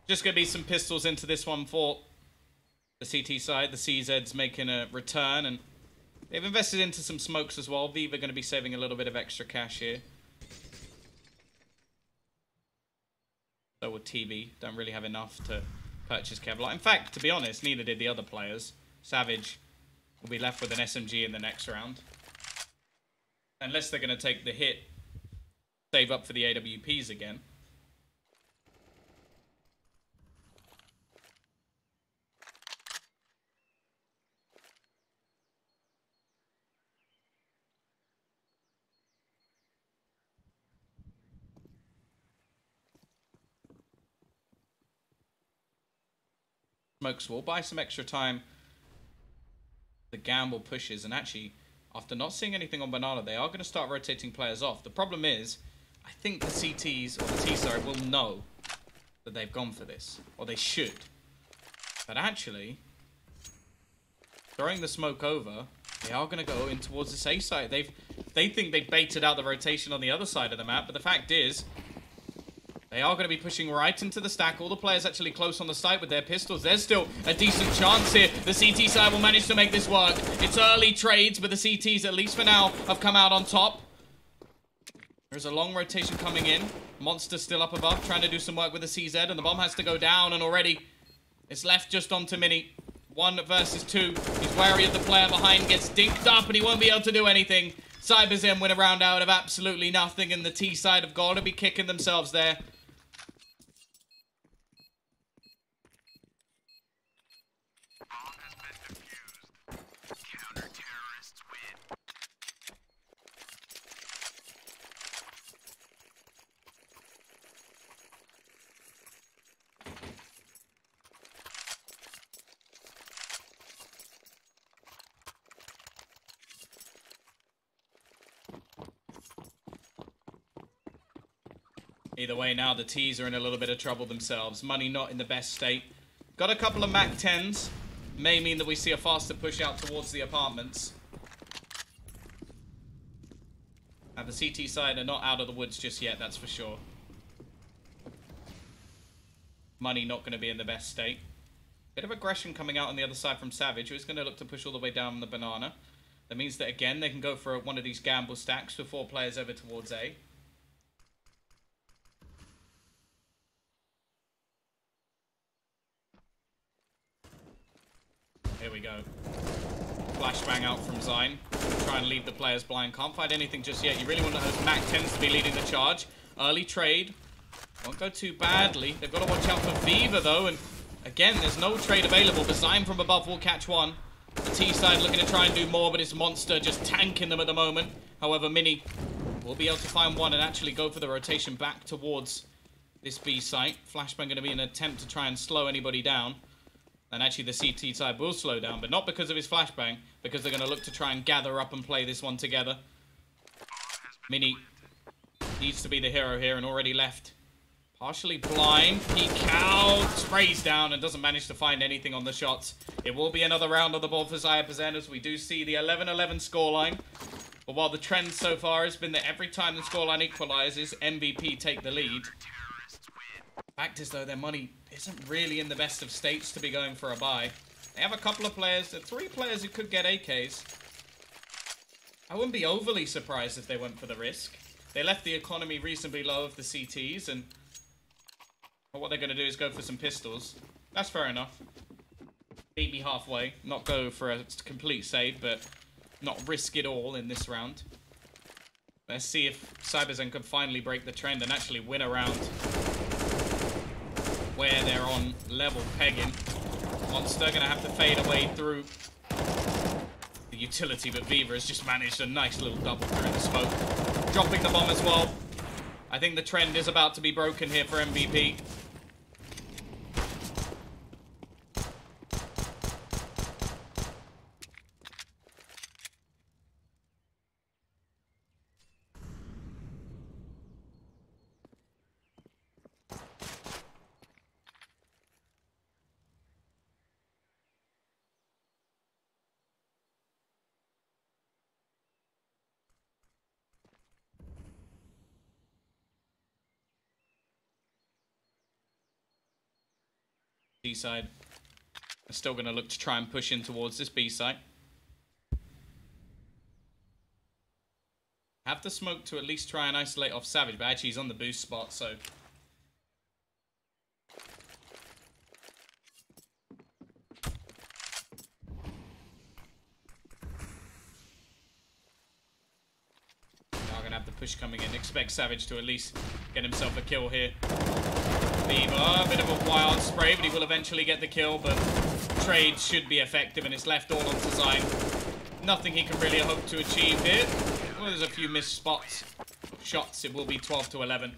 Just going to be some pistols into this one for the CT side. The CZ's making a return, and they've invested into some smokes as well. Viva going to be saving a little bit of extra cash here. So will TB. Don't really have enough to purchase Kevlar. In fact, to be honest, neither did the other players. Savage will be left with an SMG in the next round. Unless they're going to take the hit, save up for the AWPs again. Smokes will buy some extra time. The gamble pushes, and actually, after not seeing anything on Banana, they are going to start rotating players off. The problem is, I think the CTs, or the T-side, will know that they've gone for this. Or they should. But actually, throwing the smoke over, they are going to go in towards this A side. They think they've baited out the rotation on the other side of the map, but the fact is, They are going to be pushing right into the stack. All the players actually close on the site with their pistols. There's still a decent chance here. The CT side will manage to make this work. It's early trades, but the CTs, at least for now, have come out on top. There's a long rotation coming in. Monster still up above, trying to do some work with the CZ, and the bomb has to go down, and already it's left just onto Mini. 1 versus 2. He's wary of the player behind, gets dinked up, and he won't be able to do anything. Cyberzen win a round out of absolutely nothing, and the T side have got to be kicking themselves there. Either way, now the T's are in a little bit of trouble themselves. Money not in the best state. Got a couple of Mac 10s. May mean that we see a faster push out towards the apartments. And the CT side are not out of the woods just yet, that's for sure. Money not going to be in the best state. Bit of aggression coming out on the other side from Savage, who's going to look to push all the way down the banana. That means that, again, they can go for one of these gamble stacks with 4 players over towards A. Here we go. Flashbang out from Zyne. Try and leave the players blind. Can't find anything just yet. You really want those Mac 10s to be leading the charge. Early trade. Won't go too badly. They've got to watch out for Viva, though. And again, there's no trade available. But Zyne from above will catch one. The T side looking to try and do more, but it's Monster just tanking them at the moment. However, Mini will be able to find one and actually go for the rotation back towards this B site. Flashbang going to be an attempt to try and slow anybody down. And actually the CT side will slow down, but not because of his flashbang, because they're going to look to try and gather up and play this one together. Mini needs to be the hero here and already left. Partially blind, peek out, sprays down and doesn't manage to find anything on the shots. It will be another round on the board for Cyberzen as we do see the 11-11 scoreline. But while the trend so far has been that every time the scoreline equalizes, MVP take the lead. Fact is, though, their money isn't really in the best of states to be going for a buy. They have a couple of players, 3 players who could get AKs. I wouldn't be overly surprised if they went for the risk. They left the economy reasonably low of the CTs, and what they're going to do is go for some pistols. That's fair enough. Beat me halfway. Not go for a complete save, but not risk it all in this round. Let's see if Cyberzen can finally break the trend and actually win a round where they're on level pegging. Monster going to have to fade away through the utility, but Viva has just managed a nice little double through the smoke. Dropping the bomb as well. I think the trend is about to be broken here for MVP. D side are still going to look to try and push in towards this B side. Have the smoke to at least try and isolate off Savage, but actually he's on the boost spot, so now going to have the push coming in. Expect Savage to at least get himself a kill here. Viva, a bit of a wild spray, but he will eventually get the kill, but trade should be effective, and it's left all onto Zyne. Nothing he can really hope to achieve here. Well, there's a few missed spots. Shots, it will be 12-11.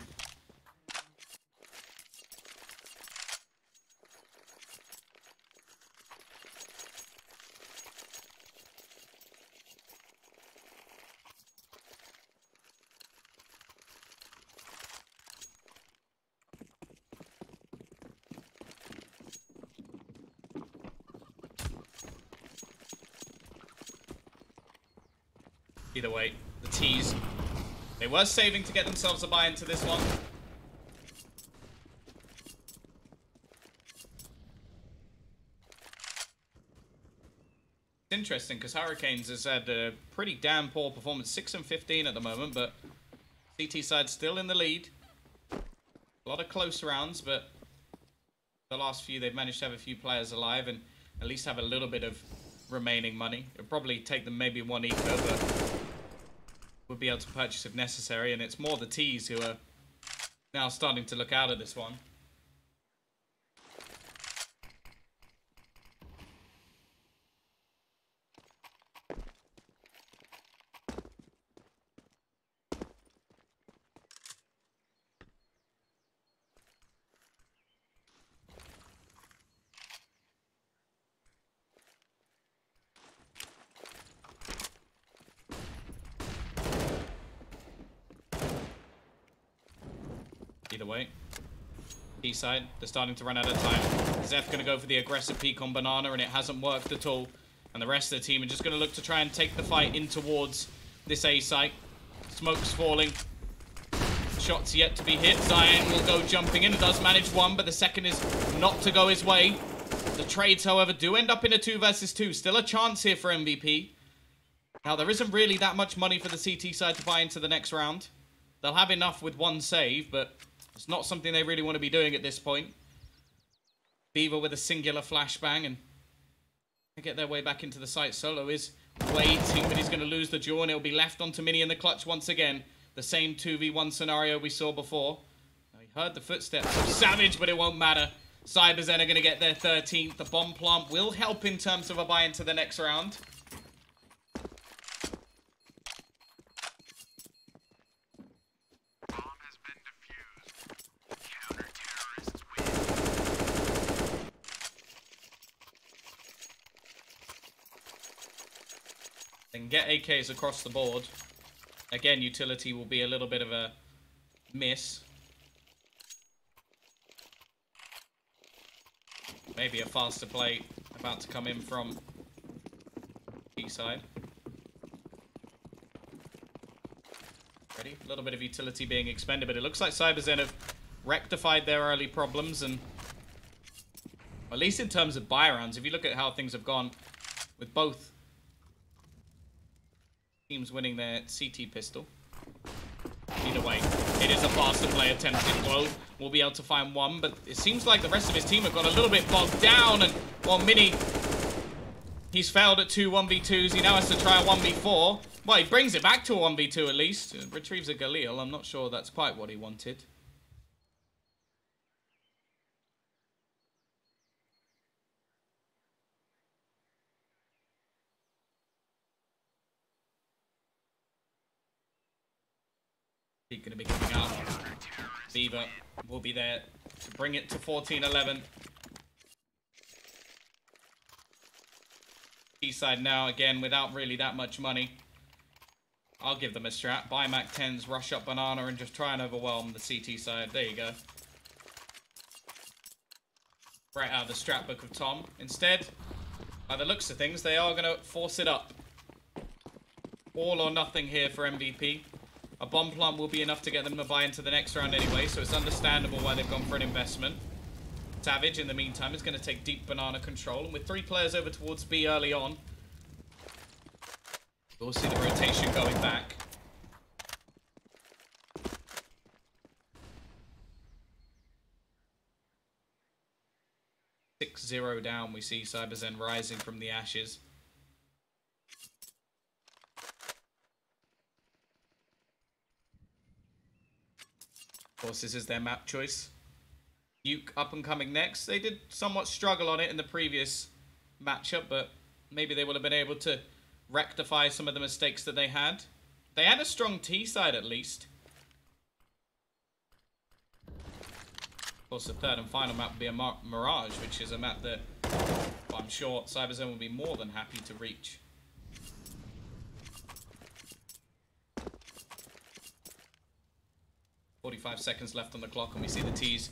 Either way, the T's, they were saving to get themselves a buy into this one. interesting because Hurricanes has had a pretty damn poor performance. 6 and 15 at the moment, but CT side still in the lead. A lot of close rounds, but the last few they've managed to have a few players alive and at least have a little bit of remaining money. It'll probably take them maybe one eco, but would be able to purchase if necessary. And it's more the T's who are now starting to look out at this one. Either way. B-side, they're starting to run out of time. Zeph going to go for the aggressive peek on Banana, and it hasn't worked at all. And the rest of the team are just going to look to try and take the fight in towards this A site. Smoke's falling. Shots yet to be hit. Zion will go jumping in. It does manage one, but the second is not to go his way. The trades, however, do end up in a 2 versus 2. Still a chance here for MVP. Now, there isn't really that much money for the CT side to buy into the next round. They'll have enough with one save, but it's not something they really want to be doing at this point. Beaver with a singular flashbang and get their way back into the site. Solo is waiting, but he's going to lose the duel, and it'll be left onto Mini in the clutch once again. The same 2v1 scenario we saw before. Now, he heard the footsteps of Savage, but it won't matter. Cyberzen are going to get their 13th. The bomb plant will help in terms of a buy into the next round. They can get AKs across the board. Again, utility will be a little bit of a miss. Maybe a faster play about to come in from B-side. Ready? A little bit of utility being expended, but it looks like Cyberzen have rectified their early problems, and at least in terms of buy rounds, if you look at how things have gone with both teams winning their CT pistol. Either way, it is a faster play attempted. Glow will be able to find one, but it seems like the rest of his team have got a little bit bogged down. And while Mini, he's failed at 2 1v2s. He now has to try a 1v4. Well, he brings it back to a 1v2 at least. Retrieves a Galil. I'm not sure that's quite what he wanted. He's going to be coming out. Beaver will be there to bring it to 14-11. Eastside now, again, without really that much money. I'll give them a strat. Buy Mac 10s, rush up Banana, and just try and overwhelm the CT side. There you go. Right out of the strat book of Tom. Instead, by the looks of things, they are going to force it up. All or nothing here for MVP. A bomb plant will be enough to get them to buy into the next round anyway, so it's understandable why they've gone for an investment. Savage, in the meantime, is going to take deep Banana control, and with 3 players over towards B early on, we'll see the rotation going back. .6-0 down, we see Cyberzen rising from the ashes. Of course, this is their map choice. Uke up and coming next. They did somewhat struggle on it in the previous matchup, but maybe they would have been able to rectify some of the mistakes that they had. They had a strong T side at least. Of course, the third and final map would be a Mirage, which is a map that, well, I'm sure Cyberzen will be more than happy to reach. 45 seconds left on the clock, and we see the T's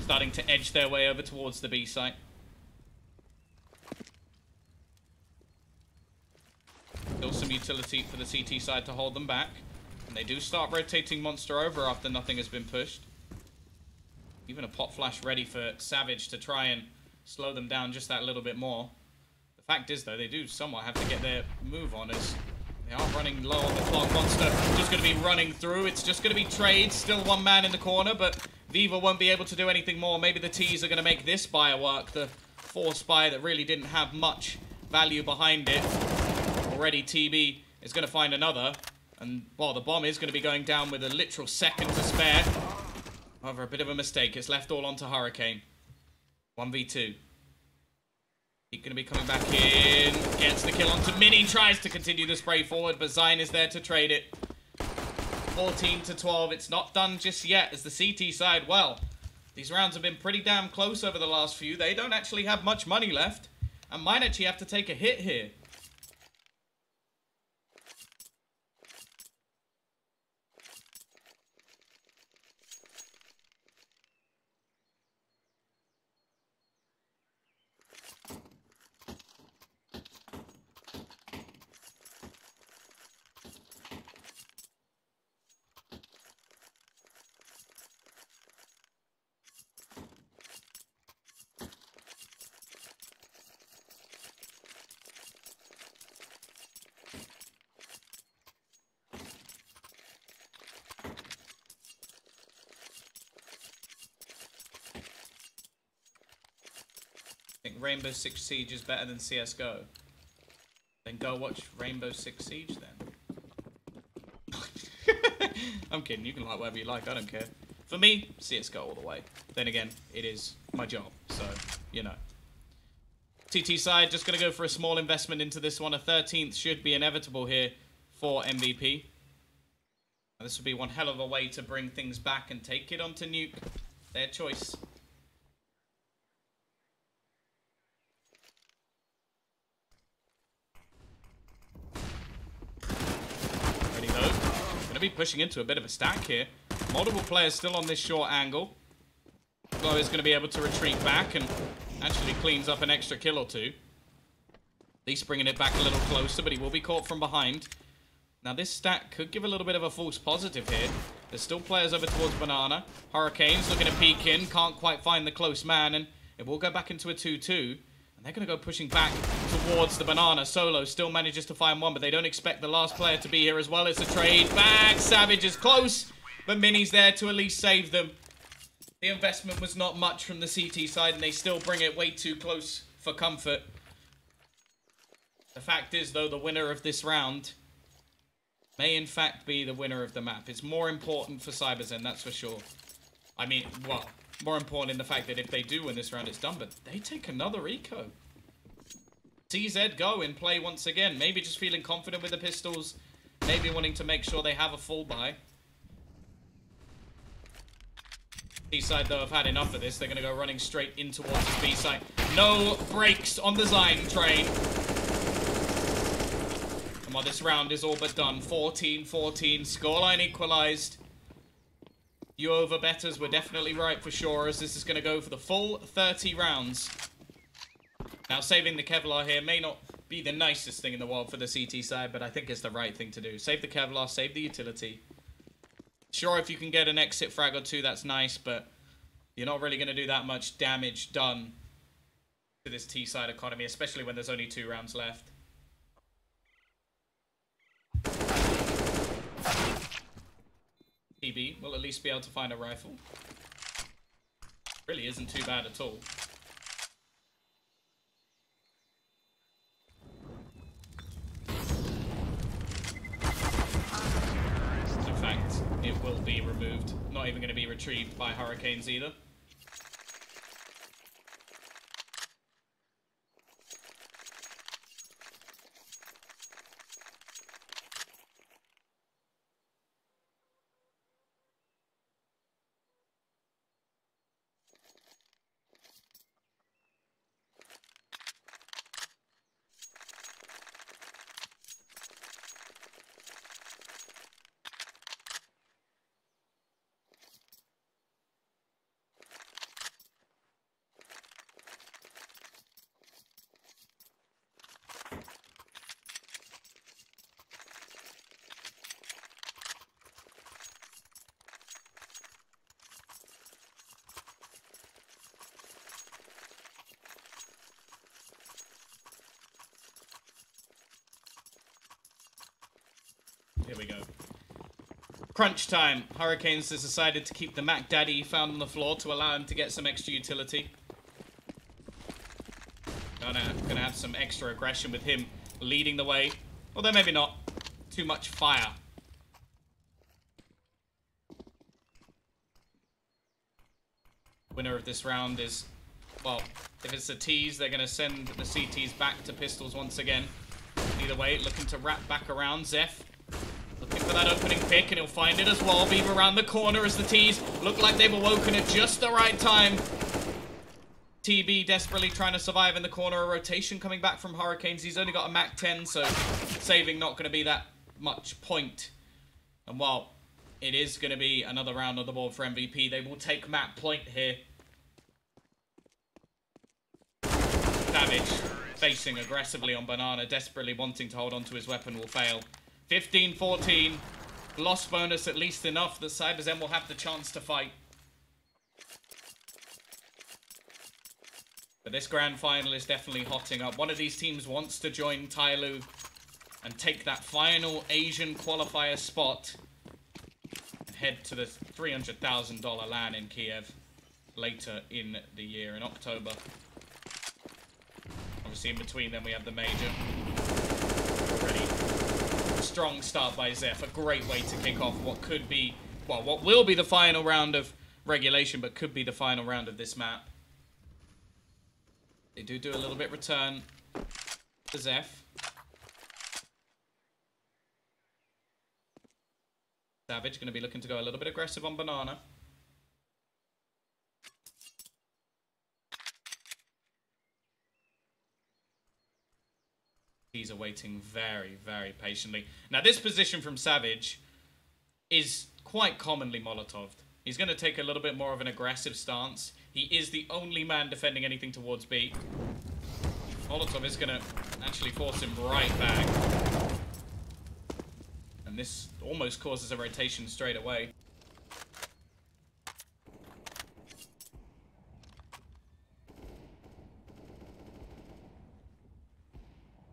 starting to edge their way over towards the B site. Still some utility for the CT side to hold them back. And they do start rotating Monster over after nothing has been pushed. Even a pop flash ready for Savage to try and slow them down just that little bit more. The Fact is, though, they do somewhat have to get their move on as they are running low on the clock. Monster just going to be running through. It's just going to be trades. Still one man in the corner, but Viva won't be able to do anything more. Maybe the T's are going to make this buy work. The force buy that really didn't have much value behind it. Already TB is going to find another. And, well, the bomb is going to be going down with a literal second to spare. However, a bit of a mistake. It's left all onto Hurricane. 1v2. He's going to be coming back in. Gets the kill onto Mini. Tries to continue the spray forward, but Zine is there to trade it. 14 to 12. It's not done just yet as the CT side, well, these rounds have been pretty damn close over the last few. They don't actually have much money left and might actually have to take a hit here. I think Rainbow Six Siege is better than CSGO. Then go watch Rainbow Six Siege then. I'm kidding, you can like whatever you like, I don't care. For me, CSGO all the way. Then again, it is my job, so, you know. TT side, just going to go for a small investment into this one. A 13th should be inevitable here for MVP. And this would be one hell of a way to bring things back and take it onto Nuke. Their choice. Be pushing into a bit of a stack here. Multiple players still on this short angle. Glow is going to be able to retreat back and actually cleans up an extra kill or two. At least bringing it back a little closer, but he will be caught from behind. Now this stack could give a little bit of a false positive here. There's still players over towards Banana. Hurricane's looking to peek in, can't quite find the close man, and it will go back into a 2-2. And they're going to go pushing back towards the Banana. Solo still manages to find one, but they don't expect the last player to be here as well. It's a trade back. Savage is close, but Mini's there to at least save them. The investment was not much from the CT side, and they still bring it way too close for comfort. The fact is, though, the winner of this round may in fact be the winner of the map. It's more important for Cyberzen, that's for sure. I mean, well, more important in the fact that if they do win this round, it's done, but they take another eco. CZ go in play once again. Maybe just feeling confident with the pistols. Maybe wanting to make sure they have a full buy. B-side, though, have had enough of this. They're going to go running straight in towards the B-side. No brakes on the Zine train. And while this round is all but done, 14-14, scoreline equalized. You over-betters were definitely right for sure, as this is going to go for the full 30 rounds. Now, saving the Kevlar here may not be the nicest thing in the world for the CT side, but I think it's the right thing to do. Save the Kevlar, save the utility. Sure, if you can get an exit frag or two, that's nice, but you're not really going to do that much damage done to this T-side economy, especially when there's only 2 rounds left. TB will at least be able to find a rifle. Really isn't too bad at all. In fact, it will be removed. Not even going to be retrieved by Hurricanes either. Here we go. Crunch time. Hurricanes has decided to keep the Mac Daddy found on the floor to allow him to get some extra utility. Gonna have some extra aggression with him leading the way. Although maybe not. Too much fire. Winner of this round is, well, if it's a tease, they're going to send the CTs back to pistols once again. Either way, looking to wrap back around. Zeph looking for that opening pick, and he'll find it as well. Beaver around the corner as the tees look like they've awoken at just the right time. TB desperately trying to survive in the corner. A rotation coming back from Hurricanes. He's only got a Mac 10, so saving not going to be that much point. And while it is going to be another round on the board for MVP, they will take map point here. Savage facing aggressively on Banana, desperately wanting to hold on to his weapon, will fail. 15-14. Loss bonus at least enough that Cyberzen will have the chance to fight. But this grand final is definitely hotting up. One of these teams wants to join Tyloo and take that final Asian qualifier spot and head to the $300,000 LAN in Kiev later in the year, in October. Obviously, in between them, we have the major. Already strong start by Zeph. A great way to kick off what could be, well, what will be the final round of regulation, but could be the final round of this map. They do a little bit return to Zeph. Savage going to be looking to go a little bit aggressive on Banana. He's awaiting very, very patiently. Now, this position from Savage is quite commonly Molotov'd. He's going to take a little bit more of an aggressive stance. He is the only man defending anything towards B. Molotov is going to actually force him right back. And this almost causes a rotation straight away.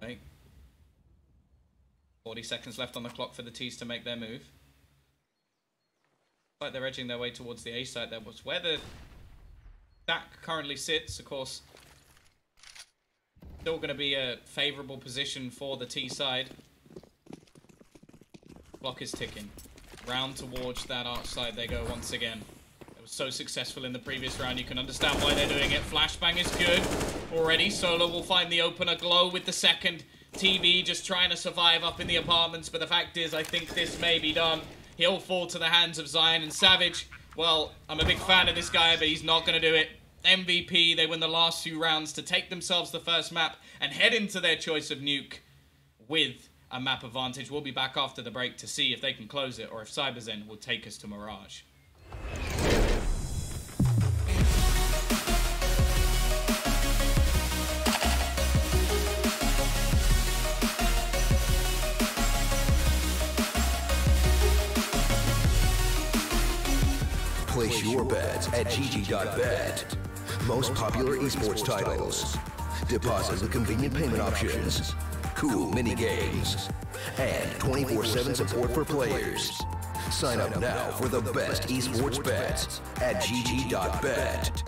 Okay. 40 seconds left on the clock for the T's to make their move. Like they're edging their way towards the A side. That was where the stack currently sits, of course. Still going to be a favorable position for the T side. Clock is ticking. Round towards that arch side they go once again. It was so successful in the previous round. You can understand why they're doing it. Flashbang is good already. Solo will find the opener. Glow with the second. TV just trying to survive up in the apartments. But the fact is, I think this may be done. He'll fall to the hands of Zion. And Savage, well, I'm a big fan of this guy, but he's not going to do it. MVP, they win the last few rounds to take themselves the first map and head into their choice of nuke with a map advantage. We'll be back after the break to see if they can close it or if Cyberzen will take us to Mirage. Place your bets at gg.bet. Most popular esports titles. Deposit with convenient payment options. Cool mini games. And 24/7 support for players. Sign up now for the best esports bets at gg.bet.